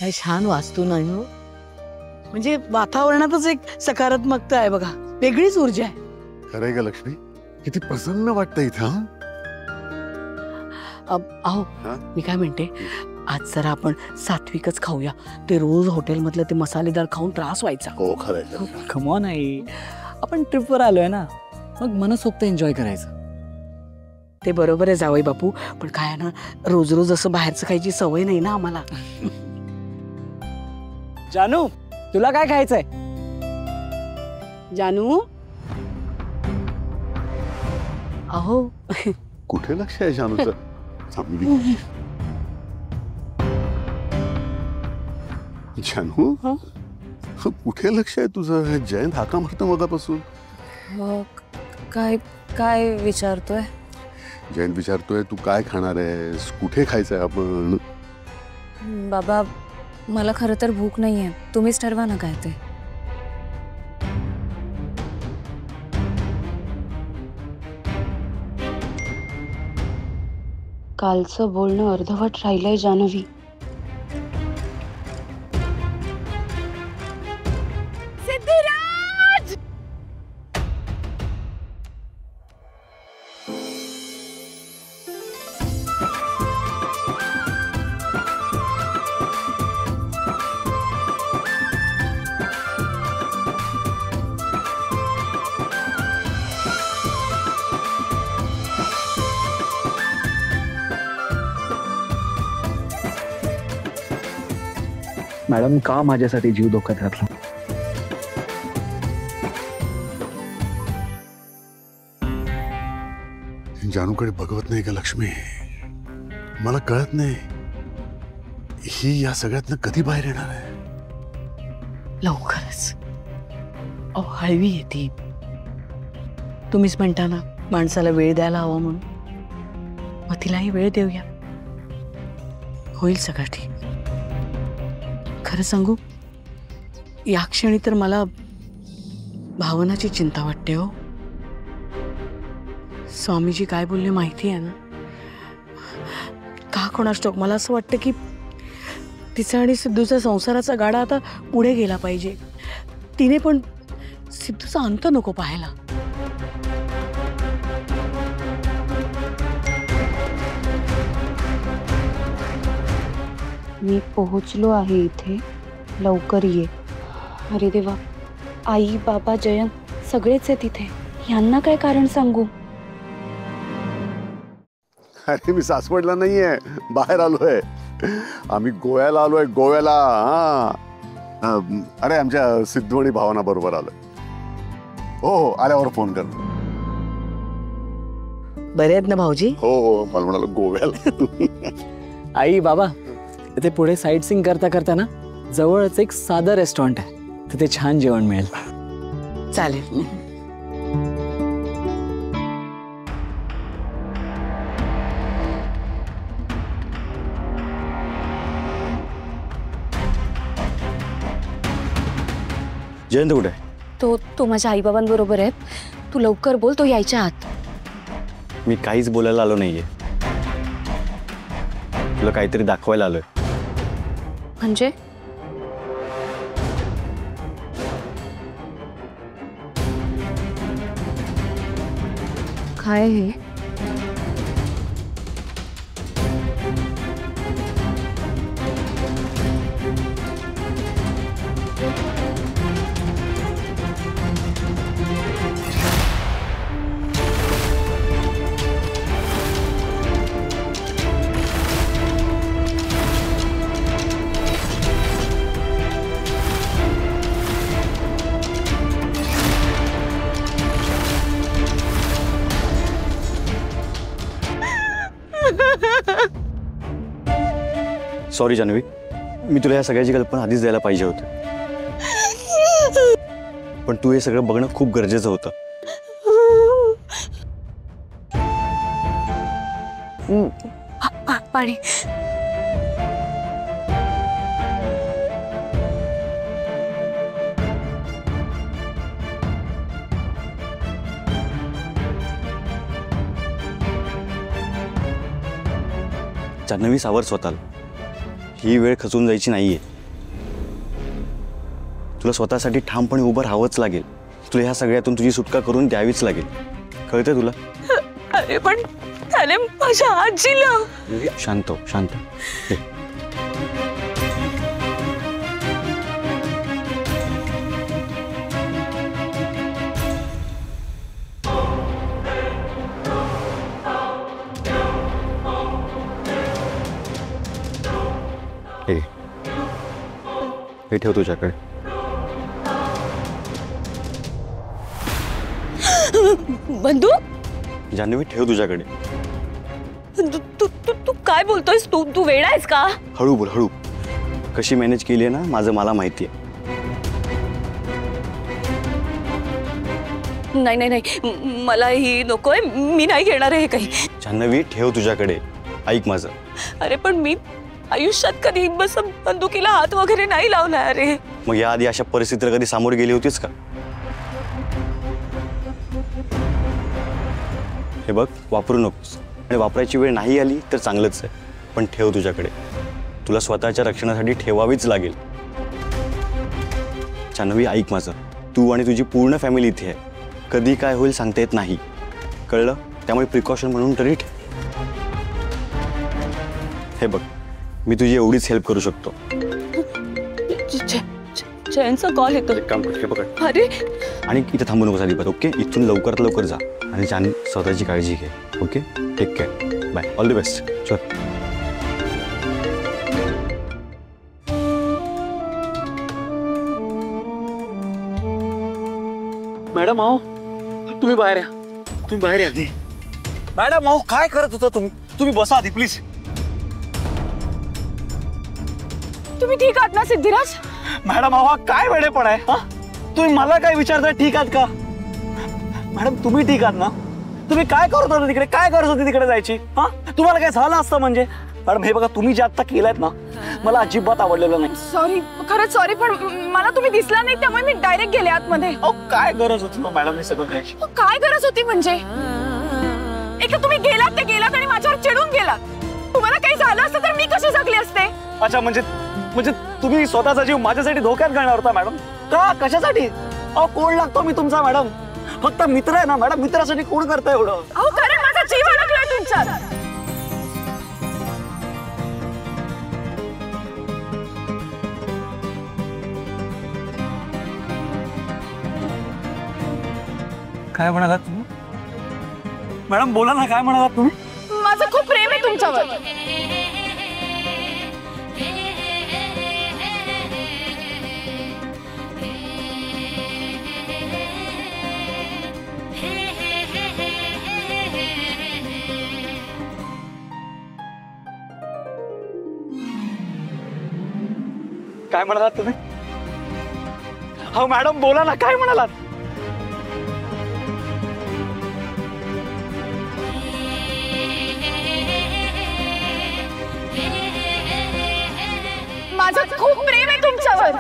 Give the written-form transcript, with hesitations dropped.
काय छान वास्तू नाही हो, म्हणजे वातावरणातच एक सकारात्मकता आहे बघा, वेगळीच ऊर्जा आहे. खरंय का लक्ष्मी? किती प्रसन्न वाटतं इथं. अहो मी काय म्हणते, आज जरा आपण सात्विकच खाऊया. ते रोज हॉटेलमधलं ते मसालेदार खाऊन त्रास व्हायचा. हो खरंय. कम ऑन आई, आपण ट्रिपवर आलोय ना, मग मनसोक्त एन्जॉय करायचं. ते बरोबर आहे जावई बापू, पण काय आहे ना, रोज रोज असं बाहेरचं खायची सवय नाही ना आम्हाला. जानू, तुला काय खायचंय? जानू, अहो कुठे लक्ष आहे जानूचं? चांगली जानू, कुठे लक्ष आहे तुझं? जयंत हाका मारतो मगापासून. काय काय विचारतोय? जयंत विचारतोय तू काय खाणार आहेस, कुठे खायचंय आपण? बाबा, मला खरं तर भूक नाहीये, तुम्हीच ठरवा ना काय ते. कालचं बोलणं अर्धवट राहिलंय जान्हवी. सिद्धिराज! मॅडम, का माझ्यासाठी जीव धोक्यात घातला? जानूकडे बघवत नाही का लक्ष्मी? मला कळत नाही ही या सगळ्यातनं कधी बाहेर येणार आहे. लवकरच. अहो हळवी येते. तुम्हीच म्हणता ना, माणसाला वेळ द्यायला हवा म्हणून, मग तिलाही वेळ देऊया, होईल सगळं ठीक. खरं सांगू, या क्षणी तर मला भावनाची चिंता वाटते हो. स्वामीजी काय बोलले माहिती आहे ना? का कोणास ठाऊक मला असं वाटतं की तिचा आणि सिद्धूचा संसाराचा गाडा आता पुढे गेला पाहिजे. तिने पण सिद्धूचा अंत नको पाहायला. मी पोहोचलो आहे इथे, लवकर ये. अरे देवा, आई बाबा जयंत सगळेच आहेत इथे. यांना काय कारण सांगू? अरे मी सासवडला नाहीये, बाहेर आलोय. आम्ही गोव्याला आलोय, गोव्याला. अरे आमच्या सिद्धू आणि भावना बरोबर आलोय. हो हो, आल्यावर फोन कर. बरे आहेत ना भाऊजी? हो हो, मला म्हणाल गोव्याला. आई बाबा, ते पुढे साईट सीइंग करता करता ना, जवळच एक साधं रेस्टॉरंट आहे, तिथे छान जेवण मिळेल. चालेल. जयंत कुठे? तो माझ्या आईबाबांबरोबर आहे. तू लवकर बोल, तो यायच्या आत. मी काहीच बोलायला आलो नाहीये, तुला काहीतरी दाखवायला आलोय. म्हणजे? काय हे? सॉरी जान्हवी, मी तुला या सगळ्याची कल्पना आधीच द्यायला पाहिजे होती, पण तू हे सगळं बघणं खूप गरजेचं होतं. पाणी. जान्हवी, सावर स्वतःला. ही वेळ खचून जायची नाहीये. तुला स्वतःसाठी ठामपणे उभं राहावंच लागेल. तुला ह्या सगळ्यातून तुझी सुटका करून द्यावीच लागेल. कळतंय तुला? अरे पण त्याने माझ्या आजीला. शांत हो, शांत. हे. हे. हे ठेव तुझ्याकडे. बंदूक? जान्हवी ठेव तुझ्याकडे. तू तू तू तू काय बोलतोयस? तू तू वेडा आहेस का? हळू बोल, हळू. कशी मॅनेज केली आहे ना माझं मला माहिती आहे. नाही नाही नाही, मला ही नकोय. मी नाही घेणार हे काही. जान्हवी ठेव तुझ्याकडे. ऐक माझं. अरे पण मी आयुष्यात कधी बस बंदुकीला हात वगैरे नाही लावणार. अरे मग याआधी अशा परिस्थितीला कधी सामोरी गेली होतीस का? हे बघ, वापरू नकोस. आणि वापरायची वेळ नाही आली तर चांगलंच आहे, पण ठेव तुझ्याकडे. तुला स्वतःच्या रक्षणासाठी ठेवावीच लागेल. जान्हवी ऐक माझं. तू आणि तुझी पूर्ण फॅमिली इथे आहे. कधी काय होईल सांगता येत नाही, कळलं? त्यामुळे प्रिकॉशन म्हणून तरी ठेव. हे बघ, मी तुझी एवढीच हेल्प करू शकतो. जयंतचा कॉल येतो. एक काम कर, हे पकड. अरे आणि इथे थांबू नकोस अजिबात. ओके, इथून लवकरात लवकर जा. आणि जान स्वतःची काळजी घे. Okay, take care. Bye. All the best. चल. मॅडम अहो, तुम्ही बाहेर या. तुम्ही बाहेर या आधी. मॅडम अहो काय करत होता तुम्ही? तुम्ही बसा आधी प्लीज. तुम्ही ठीक आहात ना सिद्धिराज? मॅडम अहो काय वेडेपण आहे हा? तुम्ही मला काय विचारताय ठीक आहात का? मॅडम तुम्ही ठीक आहात ना? तुम्ही काय करत होता तिकडे? काय करत होती तिकडे जायची? हा, तुम्हाला काय झालं असतं म्हणजे? मॅडम हे बघा, तुम्ही जे आता केलंयत ना मला अजिबात आवडलेलं नाही. सॉरी, खरंच सॉरी, पण मला तुम्ही दिसला नाही त्यामुळे मी डायरेक्ट गेले आतमध्ये. अहो काय गरज होती ना मॅडम हे सगळं करायची? काय गरज होती म्हणजे? एक तर तुम्ही गेलात ते गेलात आणि माझ्यावर चिडून गेलात. तुम्हाला काही झालं असतं तर मी कशी जगली असते? अच्छा, म्हणजे तुम्ही स्वतःचा जीव माझ्यासाठी धोक्यात घालणार होता मॅडम? का? कशासाठी? अहो कोण लागतो मी तुमचा मॅडम? फक्त मित्र आहे ना मॅडम. मित्रासाठी कोण करतं एवढं? अहो कारण माझा जीव अडकलाय तुमच्यात. काय म्हणालात तुम्ही? मॅडम बोला ना, काय म्हणालात तुम्ही? माझं खूप प्रेम आहे तुमच्यावर. काय म्हणालात तुम्ही? हो मॅडम बोला ना, काय म्हणालात? माझं खूप प्रेम आहे तुमच्यावर.